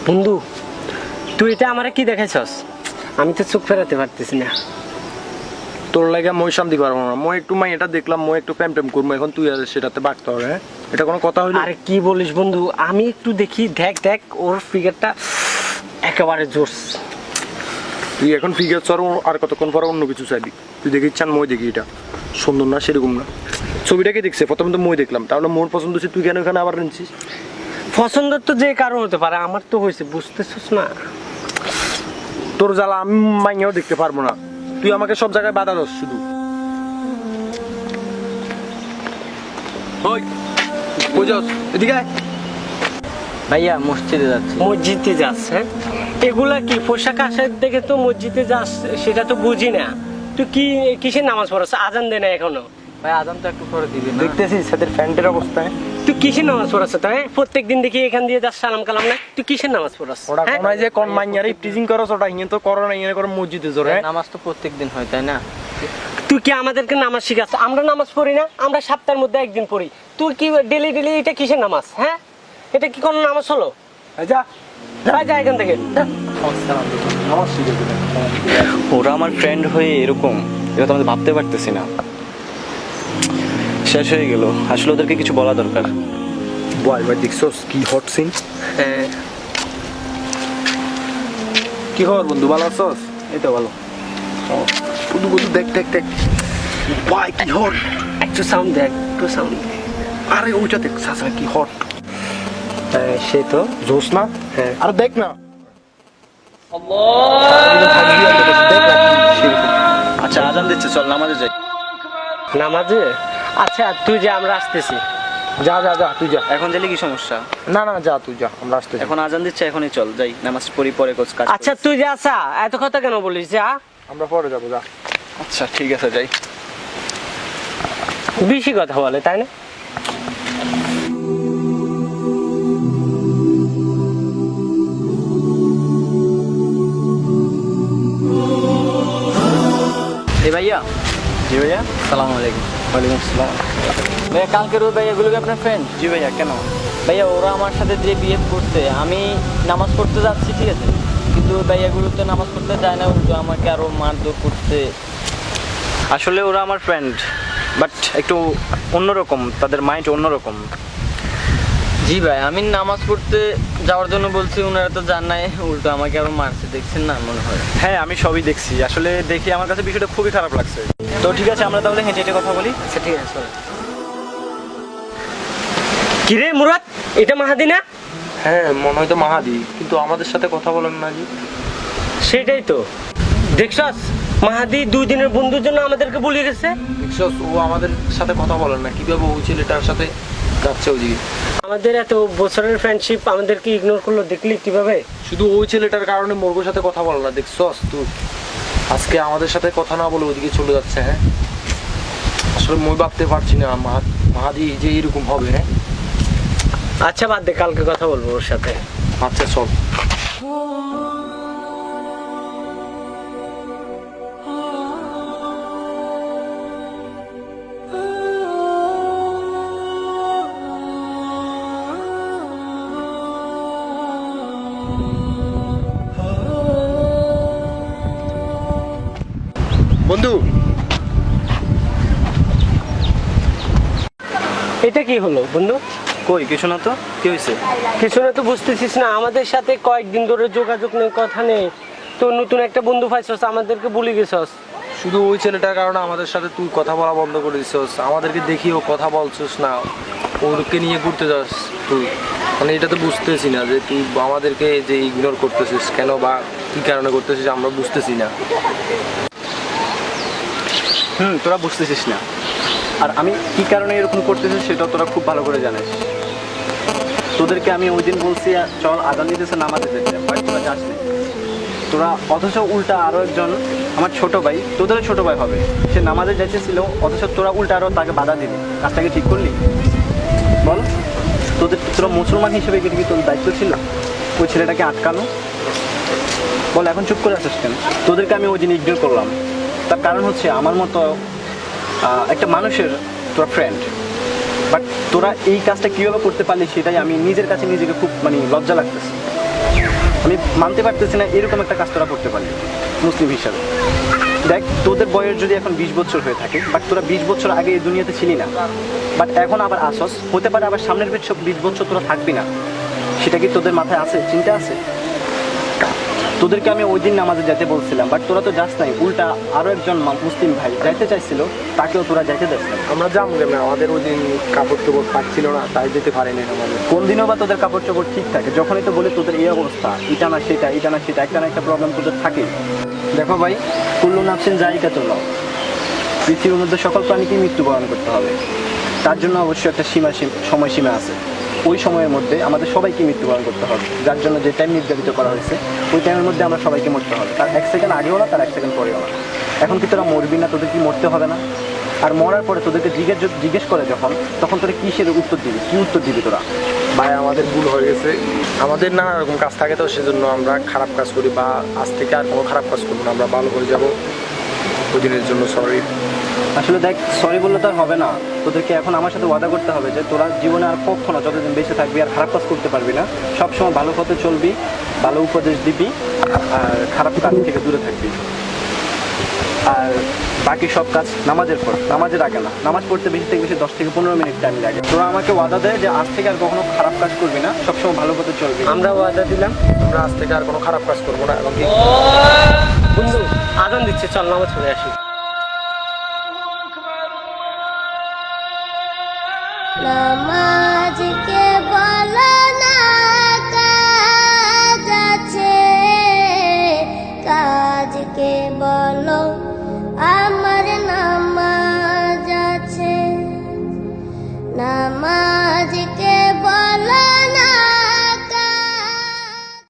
বন্ধু তুই এটা আমারে কি দেখাইছস? আমি তো চোখ ফেরাতে পারতেছি না। তোর লাগে মই শান্তি পারবো না। মই একটু মাই এটা দেখলাম, মই একটু প্রেম টেম করবো, এখন তুই আর সেটাতে বাড়তে হবে। হ্যাঁ, এটা কোনো কথা হইলো? আরে কি বলিস বন্ধু, আমি একটু দেখি, দেখ দেখ ওর ফিগারটা একেবারে জোস। তুই এখন ফিগার চর, আর কতক্ষণ পরে অন্য কিছু চাইবি। তুই দেখি চান মই দেখি, এটা সুন্দর না সেরকম না। ছবিটাকে দেখছে প্রথমে তো মই দেখলাম, তাহলে মোর পছন্দ হচ্ছে, তুই কেন এখানে আবার নিচ্ছিস? পছন্দের তো যে কারণ হতে পারে, আমার তো হয়েছে, বুঝতেছিস না? তোর জ্বালা আমি মাইয়াও দেখতে পারবো না, তুই আমাকে সব জায়গায় বাধা দাস শুধু। ওই কই যাস? এদিকে আয়। ভাইয়া মসজিদে যাচ্ছে। মসজিদে যাস? হ্যাঁ, এগুলা কি পোশাক আশাক দেখে তো মসজিদে যাস, সেটা তো বুঝি না। তুই কি কিসের নামাজ পড়াস? আজান দে না এখনো। ভাই আজান তো একটু করে দিবি না? দেখতেছিস সাদের প্যান্টের অবস্থায়। তুই কিসের নামাজ পড়াস? তাই প্রত্যেকদিন দেখি এখান দিয়ে যাস সালাম কালাম না, তুই কিসের নামাজ পড়াস? ওটা কোনায় যে কোন মাইয়ারে টিজিং করছ, ওটা ইয়ে তো করো না, ইয়ে করে মসজিদে জোরে। নামাজ তো প্রত্যেকদিন হয় তাই না? তুই কি আমাদেরকে নামাজ শিখাস? আমরা নামাজ পড়ি না? আমরা সপ্তাহের মধ্যে একদিন পড়ি। তুই কি ডেলি ডেলি এটা কিসের নামাজ? হ্যাঁ, এটা কি কোনো নামাজ হলো? যা যা এখান থেকে। নামাজ শিখে দিলে। ওরা আমার ফ্রেন্ড হয়ে এরকম, এটা তো আমি ভাবতে পারতেছি না। শেষ হয়ে গেল, আসলে ওদেরকে কিছু বলা দরকার। বল ভাই, দেখছস কি হট সিন? হ্যাঁ, কি খবর বন্ধু, ভালো আছস? এই তো ভালো। শুধু শুধু দেখ দেখ দেখ ভাই, কি হট। একটু সাউন্ড দেখ, একটু সাউন্ড। আরে ওইটা দেখ সাসা, কি হট। সে তো জোস না? হ্যাঁ। আর দেখ না। আচ্ছা আজান দিচ্ছে, চল নামাজে যাই। নামাজে? আচ্ছা তুই যে, আমরা আসতেছি। যা যা যা, তুই যা। এখন গেলে কি সমস্যা? না না যা, তুই যা, আমরা আসতে। এখন আজান দিচ্ছে, এখনই চল যাই, নামাজ পড়ি, পরে কাজ। আচ্ছা তুই যা, আসা এত কথা কেন বলিস? যা। আমরা পরে যাবো, যা। আচ্ছা ঠিক আছে, যাই। বেশি কথা বলে তাই না? এই ভাইয়া। জি ভাইয়া। সালাম আলাইকুম। ওয়ালাইকুম আসসালাম। ভাইয়া কালকের ওই ভাইয়াগুলো কি আপনার ফ্রেন্ড? জি ভাইয়া, কেন? ভাইয়া ওরা আমার সাথে যে বিহেভ করছে, আমি নামাজ পড়তে যাচ্ছি ঠিক আছে, কিন্তু ওই ভাইয়াগুলো তো নামাজ পড়তে যায় না, উল্টো আমাকে আরো মারধর করছে। আসলে ওরা আমার ফ্রেন্ড, বাট একটু অন্যরকম, তাদের মাইন্ড অন্যরকম। জি ভাই, আমি নামাজ পড়তে যাওয়ার জন্য বলছি, ওনারা তো জান নাই, উল্টো আমাকে আরো মারছে, দেখছেন না মনে হয়? হ্যাঁ আমি সবই দেখছি, আসলে দেখি আমার কাছে বিষয়টা খুবই খারাপ লাগছে। তো ঠিক আছে, আমরা তাহলে হেঁটে হেঁটে কথা বলি। আচ্ছা ঠিক আছে। কিরে মুরাদ, এটা মাহাদি না? হ্যাঁ মনে হয় তো মাহাদি, কিন্তু আমাদের সাথে কথা বলেন না জি। সেটাই তো দেখছস, মাহাদি 2 দিনের বন্ধুর জন্য আমাদেরকে বলে গেছে। দেখছস, ও আমাদের সাথে কথা বলেন না, কিভাবে ওই ছেলেটার সাথে যাচ্ছে ওইদিকে। আমাদের এত বছরের ফ্রেন্ডশিপ আমাদেরকে ইগনোর করলো, দেখলি কিভাবে? শুধু ওই ছেলেটার কারণে মোরগোর সাথে কথা বলে না, দেখছস তুই? আজকে আমাদের সাথে কথা না বলে ওইদিকে চলে যাচ্ছে। হ্যাঁ, আসলে মই ভাবতে পারছি না মাহাদি যে এরকম হবে। হ্যাঁ আচ্ছা বাদ দে, কালকে কথা বলবো ওর সাথে। আচ্ছা চল। বন্ধু, এটা কি হলো বন্ধু? কই কিছু না তো, কি হয়েছে? কিছু না তো বুঝতেছিস না? আমাদের সাথে কয়েকদিন ধরে যোগাযোগ নেই, কথা নেই। তো নতুন একটা বন্ধু পাইছস, আমাদেরকে ভুলে গেছস। শুধু ওই ছেলেটার কারণে আমাদের সাথে তুই কথা বলা বন্ধ করে দিছস, আমাদেরকে দেখিও কথা বলছিস না, ওরকে নিয়ে ঘুরতে যাস তুই। মানে এটা তো বুঝতেছি না যে তুই আমাদেরকে যে ইগনোর করতেছিস কেন, বা কি কারণে করতেছিস আমরা বুঝতেছি না। তোরা বুঝতেছিস না, আর আমি কি কারণে এরকম করতেছি সেটা তোরা খুব ভালো করে জানিস। তোদেরকে আমি ওই দিন বলছি চল আজান দিতেছে নামাজে যেতে, ভাই তোরা যাস না। তোরা অথচ উল্টা আরও একজন আমার ছোট ভাই, তোদেরও ছোট ভাই হবে, সে নামাজে যাইতেছিল, অথচ তোরা উল্টা আরও তাকে বাধা দিবি। কাজটাকে ঠিক করলি? বল, তোরা মুসলমান হিসেবে কি তোর দায়িত্ব ছিল ওই ছেলেটাকে আটকানো? বল, এখন চুপ করে আসিস কেন? তোদেরকে আমি ওই দিন ইগনোর করলাম, তার কারণ হচ্ছে আমার মতো একটা মানুষের তোরা ফ্রেন্ড, বাট তোরা এই কাজটা কীভাবে করতে পারলি সেটাই আমি নিজের কাছে নিজেকে খুব লজ্জা লাগতেছে। আমি মানতে পারতেছি না এরকম একটা কাজ তোরা করতে পারলি মুসলিম হিসাবে। দেখ তোদের বয়স যদি এখন 20 বছর হয়ে থাকে, বাট তোরা 20 বছর আগে এই দুনিয়াতে ছিলি না, বাট এখন আবার আসস, হতে পারে আবার সামনের 20 বছর তোরা থাকবি না। সেটা কি তোদের মাথায় আছে, চিন্তা আছে? তোদেরকে আমি ওই দিন নামাজে যেতে বলছিলাম, বাট তোরা তো যাস নাই, উল্টা আরো একজন মুসলিম ভাই যাইতে চাইছিল, তাকেও তোরা যাইতে দিস না। আমরা যাবো কেন, আমাদের ওই দিন কাপড় চোপড় পাচ্ছিল না, তাই যেতে পারিনি আমাদের। কোন দিনও বা তোদের কাপড় চোপড় ঠিক থাকে, যখনই তো বলে তোদের এই অবস্থা, এটা না সেটা, এটা না সেটা, একটা না একটা প্রবলেম তোদের থাকে। দেখো ভাই, কুল্লু নাফসিন যায়িকাতুল মাউত, পৃথিবীর মধ্যে সকল প্রাণীকেই মৃত্যুবরণ করতে হবে। তার জন্য অবশ্যই একটা সময়সীমা আছে। ওই সময়ের মধ্যে আমাদের সবাইকে মৃত্যুবরণ করতে হবে, যার জন্য যে টাইম নির্ধারিত করা হয়েছে ওই টাইমের মধ্যে আমরা সবাইকে মরতে হবে। তার 1 সেকেন্ড আগেও না, তার 1 সেকেন্ড পরেও না। এখন কি তোরা মরবি না? তোদের কি মরতে হবে না? আর মরার পরে তোদেরকে জিজ্ঞেস করে যখন, তখন তোরা কিসের উত্তর দিবি? কি উত্তর দিবি তোরা? ভাই আমাদের ভুল হয়ে গেছে, আমাদের নানা রকম কাজ থাকে, তো সেজন্য আমরা খারাপ কাজ করি, বা আজ থেকে আর কোনো খারাপ কাজ করবো না, আমরা ভালো করে যাবো। ওই দিনের জন্য সরি। আসলে দেখ, সরি বললে তো আর হবে না, তোদেরকে এখন আমার সাথে ওয়াদা করতে হবে যে তোরা জীবনে আর কখনো যতদিন বেঁচে থাকবি আর খারাপ কাজ করতে পারবি না, সবসময় ভালো পথে চলবি, ভালো উপদেশ দিবি, আর খারাপ কাজ থেকে দূরে থাকবি। আর বাকি সব কাজ নামাজের পর, নামাজের আগে না। নামাজ পড়তে বেশি থেকে বেশি 10 থেকে 15 মিনিট টাইম লাগে। তোরা আমাকে ওয়াদা দেয় যে আজ থেকে আর কখনো খারাপ কাজ করবি না, সবসময় ভালো পথে চলবি। আমরা ওয়াদা দিলাম, আমরা আজ থেকে আর কোনো খারাপ কাজ করবো না। এবং বন্ধু আজান দিচ্ছে, চল নামাজ পড়ে আসি। नमाज के